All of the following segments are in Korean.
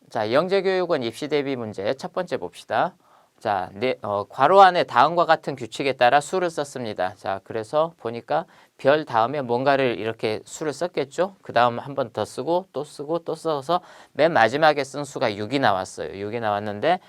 자, 영재교육원 입시 대비 문제 첫 번째 봅시다. 자, 괄호 안에 다음과 같은 규칙에 따라 수를 썼습니다. 자, 그래서 보니까 별 다음에 뭔가를 이렇게 수를 썼겠죠. 그 다음 한 번 더 쓰고 또 쓰고 또 써서 맨 마지막에 쓴 수가 6이 나왔어요. 6이 나왔는데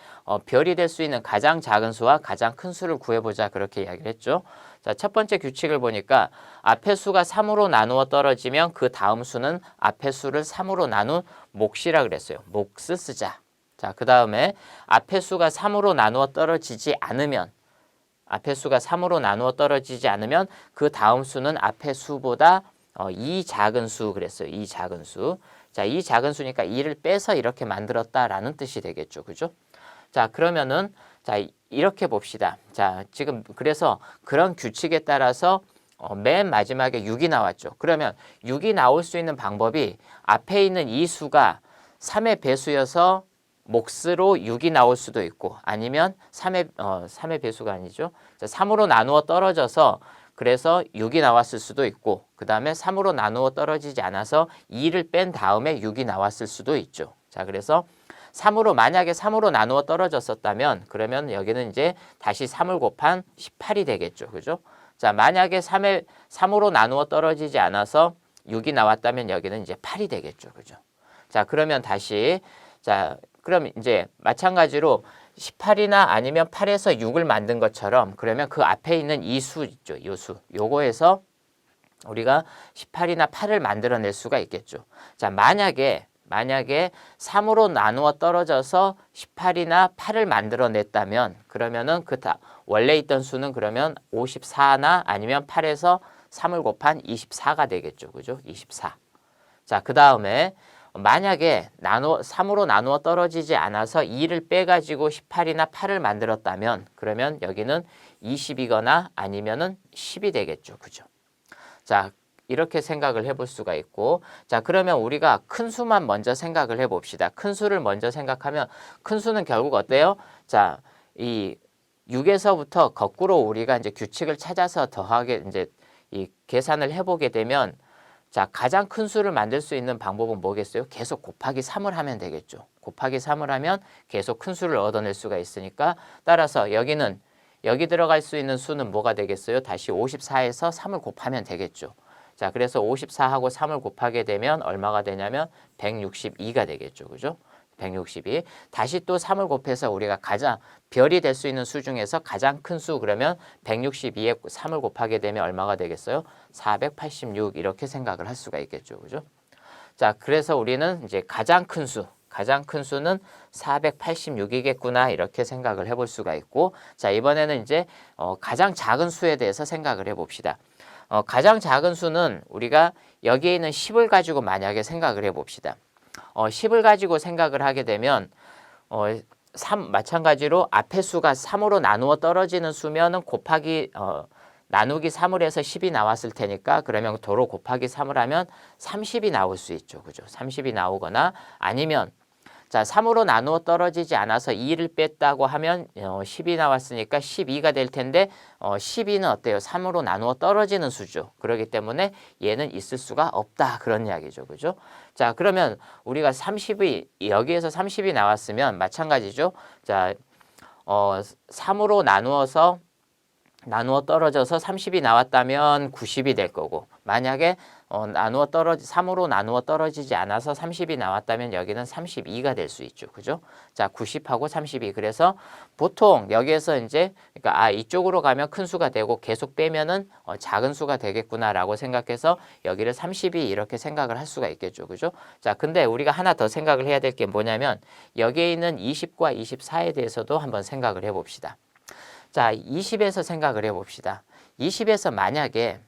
별이 될 수 있는 가장 작은 수와 가장 큰 수를 구해보자 그렇게 이야기를 했죠. 자, 첫 번째 규칙을 보니까 앞에 수가 3으로 나누어 떨어지면 그 다음 수는 앞에 수를 3으로 나눈 몫이라 그랬어요. 몫을 쓰자. 자, 그 다음에 앞에 수가 3으로 나누어 떨어지지 않으면 앞에 수가 3으로 나누어 떨어지지 않으면 그 다음 수는 앞에 수보다 2 작은 수 그랬어요. 2 작은 수. 자, 2 작은 수니까 2를 빼서 이렇게 만들었다라는 뜻이 되겠죠. 그죠? 자, 그러면은 자, 이렇게 봅시다. 자, 지금 그래서 그런 규칙에 따라서 맨 마지막에 6이 나왔죠. 그러면 6이 나올 수 있는 방법이 앞에 있는 이 수가 3의 배수여서 몫으로 6이 나올 수도 있고 아니면 3의 배수가 아니죠. 3으로 나누어 떨어져서 그래서 6이 나왔을 수도 있고 그 다음에 3으로 나누어 떨어지지 않아서 2를 뺀 다음에 6이 나왔을 수도 있죠. 자, 그래서 만약에 3으로 나누어 떨어졌었다면 그러면 여기는 이제 다시 3을 곱한 18이 되겠죠. 그죠? 자, 만약에 3으로 나누어 떨어지지 않아서 6이 나왔다면 여기는 이제 8이 되겠죠. 그죠? 자, 그러면 다시 자, 그럼 이제 마찬가지로 18이나 아니면 8에서 6을 만든 것처럼 그러면 그 앞에 있는 이 수 있죠. 이 수. 요거에서 우리가 18이나 8을 만들어낼 수가 있겠죠. 자, 만약에 3으로 나누어 떨어져서 18이나 8을 만들어냈다면 그러면은 원래 있던 수는 그러면 54나 아니면 8에서 3을 곱한 24가 되겠죠. 그죠? 24. 자, 그 다음에 만약에 3으로 나누어 떨어지지 않아서 2를 빼가지고 18이나 8을 만들었다면 그러면 여기는 20이거나 아니면은 10이 되겠죠. 그죠? 자, 이렇게 생각을 해볼 수가 있고 자, 그러면 우리가 큰 수만 먼저 생각을 해봅시다. 큰 수를 먼저 생각하면 큰 수는 결국 어때요? 자, 이 6에서부터 거꾸로 우리가 이제 규칙을 찾아서 더하게 이제 이 계산을 해보게 되면 자, 가장 큰 수를 만들 수 있는 방법은 뭐겠어요? 계속 곱하기 3을 하면 되겠죠. 곱하기 3을 하면 계속 큰 수를 얻어낼 수가 있으니까 따라서 여기 들어갈 수 있는 수는 뭐가 되겠어요? 다시 54에서 3을 곱하면 되겠죠. 자, 그래서 54하고 3을 곱하게 되면 얼마가 되냐면 162가 되겠죠. 그죠? 162. 다시 또 3을 곱해서 우리가 별이 될 수 있는 수 중에서 가장 큰 수 그러면 162에 3을 곱하게 되면 얼마가 되겠어요? 486 이렇게 생각을 할 수가 있겠죠. 그죠? 자, 그래서 우리는 이제 가장 큰 수는 486이겠구나 이렇게 생각을 해볼 수가 있고 자, 이번에는 이제 가장 작은 수에 대해서 생각을 해봅시다. 가장 작은 수는 우리가 여기에 있는 10을 가지고 만약에 생각을 해봅시다. 10을 가지고 생각을 하게 되면 마찬가지로 앞에 수가 3으로 나누어 떨어지는 수면은 나누기 3을 해서 10이 나왔을 테니까 그러면 도로 곱하기 3을 하면 30이 나올 수 있죠. 그죠? 30이 나오거나 아니면 자, 3으로 나누어 떨어지지 않아서 2를 뺐다고 하면 10이 나왔으니까 12가 될 텐데 12는 어때요? 3으로 나누어 떨어지는 수죠. 그렇기 때문에 얘는 있을 수가 없다. 그런 이야기죠. 그죠? 자, 그러면 우리가 여기에서 30이 나왔으면 마찬가지죠. 자, 3으로 나누어 떨어져서 30이 나왔다면 90이 될 거고 만약에 3으로 나누어 떨어지지 않아서 30이 나왔다면 여기는 32가 될 수 있죠. 그죠? 자, 90하고 32. 그래서 보통 여기에서 이제 그러니까 이쪽으로 가면 큰 수가 되고 계속 빼면은 작은 수가 되겠구나라고 생각해서 여기를 32 이렇게 생각을 할 수가 있겠죠. 그죠? 자, 근데 우리가 하나 더 생각을 해야 될 게 뭐냐면 여기에 있는 20과 24에 대해서도 한번 생각을 해 봅시다. 자, 20에서 생각을 해봅시다. 20에서 만약에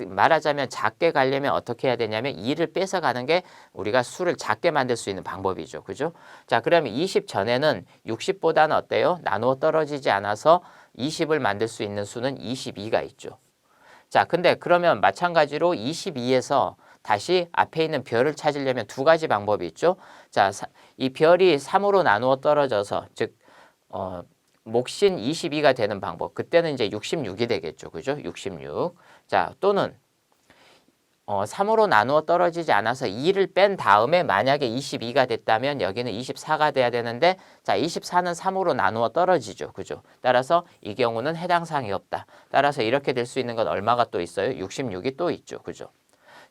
말하자면 작게 가려면 어떻게 해야 되냐면 2를 뺏어가는 게 우리가 수를 작게 만들 수 있는 방법이죠. 그죠? 자, 그러면 20 전에는 60보다는 어때요? 나누어 떨어지지 않아서 20을 만들 수 있는 수는 22가 있죠. 자, 근데 그러면 마찬가지로 22에서 다시 앞에 있는 별을 찾으려면 두 가지 방법이 있죠. 자, 이 별이 3으로 나누어 떨어져서 즉 몫인 22가 되는 방법. 그때는 이제 66이 되겠죠. 그죠? 66. 자, 또는 3으로 나누어 떨어지지 않아서 2를 뺀 다음에 만약에 22가 됐다면 여기는 24가 돼야 되는데 자 24는 3으로 나누어 떨어지죠. 그죠? 따라서 이 경우는 해당 사항이 없다. 따라서 이렇게 될 수 있는 건 얼마가 또 있어요? 66이 또 있죠. 그죠?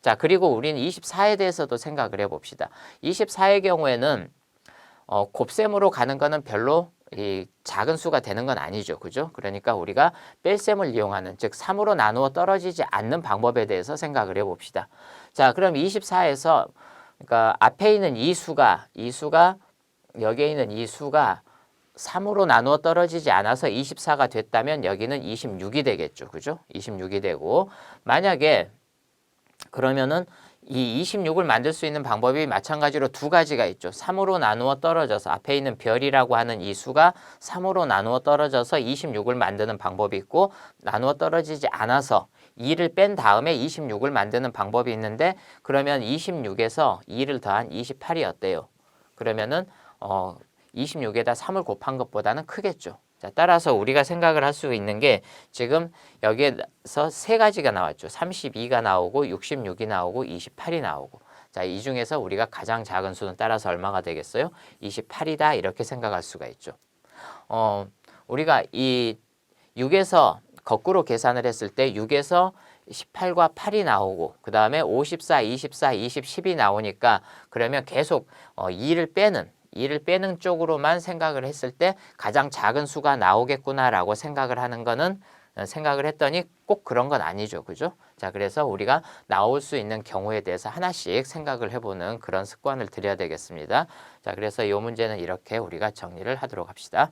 자 그리고 우리는 24에 대해서도 생각을 해봅시다. 24의 경우에는 곱셈으로 가는 거는 별로 이 작은 수가 되는 건 아니죠. 그죠? 그러니까 우리가 뺄셈을 이용하는 즉 3으로 나누어 떨어지지 않는 방법에 대해서 생각을 해봅시다. 자 그럼 24에서 그러니까 앞에 있는 이 수가 여기에 있는 이 수가 3으로 나누어 떨어지지 않아서 24가 됐다면 여기는 26이 되겠죠. 그죠? 26이 되고 만약에 그러면은 이 26을 만들 수 있는 방법이 마찬가지로 두 가지가 있죠. 3으로 나누어 떨어져서 앞에 있는 별이라고 하는 이 수가 3으로 나누어 떨어져서 26을 만드는 방법이 있고 나누어 떨어지지 않아서 2를 뺀 다음에 26을 만드는 방법이 있는데 그러면 26에서 2를 더한 28이 어때요? 그러면은 26에다 3을 곱한 것보다는 크겠죠. 자, 따라서 우리가 생각을 할 수 있는 게 지금 여기에서 세 가지가 나왔죠. 32가 나오고 66이 나오고 28이 나오고 자, 이 중에서 우리가 가장 작은 수는 따라서 얼마가 되겠어요? 28이다 이렇게 생각할 수가 있죠. 우리가 이 6에서 거꾸로 계산을 했을 때 6에서 18과 8이 나오고 그 다음에 54, 24, 20, 10이 나오니까 그러면 계속 2를 빼는 쪽으로만 생각을 했을 때 가장 작은 수가 나오겠구나라고 생각을 하는 거는 생각을 했더니 꼭 그런 건 아니죠. 그죠? 자, 그래서 우리가 나올 수 있는 경우에 대해서 하나씩 생각을 해보는 그런 습관을 들여야 되겠습니다. 자, 그래서 이 문제는 이렇게 우리가 정리를 하도록 합시다.